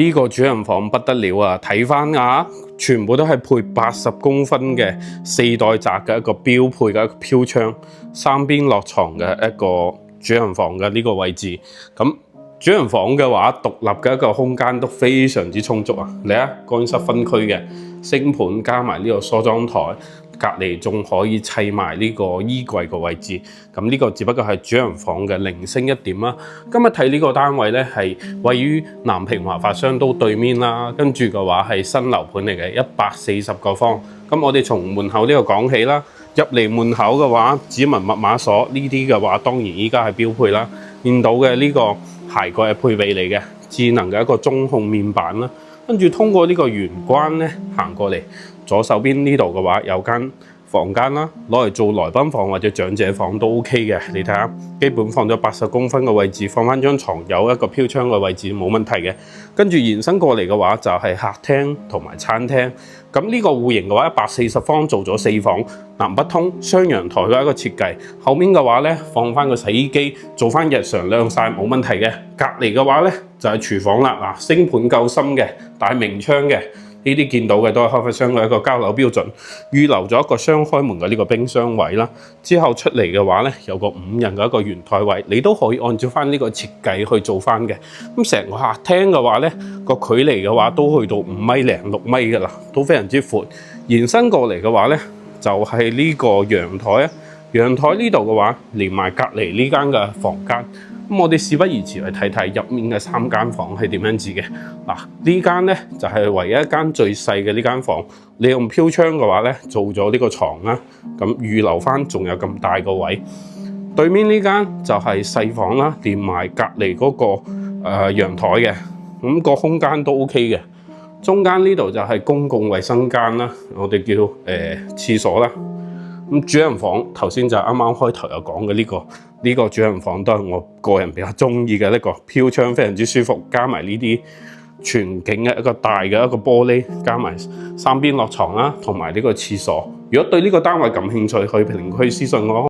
呢個主人房不得了啊！睇翻啊，全部都係配80公分嘅4代閘嘅一個標配嘅一個飄窗，3邊落床嘅一個主人房嘅呢個位置。咁主人房嘅話，獨立嘅一個空間都非常之充足啊！你啊，乾濕分區嘅星盤加埋呢個梳妝台。隔離仲可以砌埋呢個衣櫃個位置，咁呢個只不過係主人房嘅零星一點啦。今日睇呢個單位咧，係位於南平華發商都對面啦，跟住嘅話係新樓盤嚟嘅，140個方。咁我哋從門口呢個講起啦，入嚟門口嘅話，指紋密碼鎖呢啲嘅話，當然依家係標配啦。見到嘅呢個鞋櫃係配備嚟嘅，智能嘅一個中控面板啦。跟住通過呢個玄關咧行過嚟，左手邊呢度嘅話有間房間啦，攞嚟做來賓房或者長者房都 OK 嘅。你睇下，基本放咗80公分嘅位置，放翻張床有一個飄窗嘅位置冇問題嘅。跟住延伸過嚟嘅話就係客廳同埋餐廳。咁呢個戶型嘅話140方做咗4房，南北通雙陽台嘅一個設計。後面嘅話咧放翻個洗衣機，做翻日常晾曬冇問題嘅。隔離嘅話咧就係廚房啦，嗱，星盤夠深嘅，大明窗嘅。呢啲見到嘅都係開發商嘅一個交樓標準，預留咗一個雙開門嘅呢個冰箱位啦。之後出嚟嘅話咧，有個5人嘅一個圓台位，你都可以按照翻呢個設計去做翻嘅。咁成個客廳嘅話咧，個距離嘅話都去到5米零6米㗎啦，都非常之闊。延伸過嚟嘅話咧，就係呢個陽台啊。陽台呢度嘅話，連埋隔離呢間嘅房間。咁我哋事不宜遲去睇睇入面嘅3間房係點樣子嘅。嗱，呢間咧就係唯一一間最細嘅呢間房。你用飄窗嘅話咧，做咗呢個床啦，咁預留翻仲有咁大個位。對面呢間就係細房啦，連埋隔離嗰個陽台嘅，咁個空間都 OK 嘅。中間呢度就係公共衛生間啦，我哋叫廁所啦。咁主人房頭先就啱啱開頭有講嘅呢個主人房都係我個人比較中意嘅一個飄窗，非常之舒服，加埋呢啲全景嘅一個大嘅一個玻璃，加埋3邊落床啦，同埋呢個廁所。如果對呢個單位感興趣，可以評論區私信我。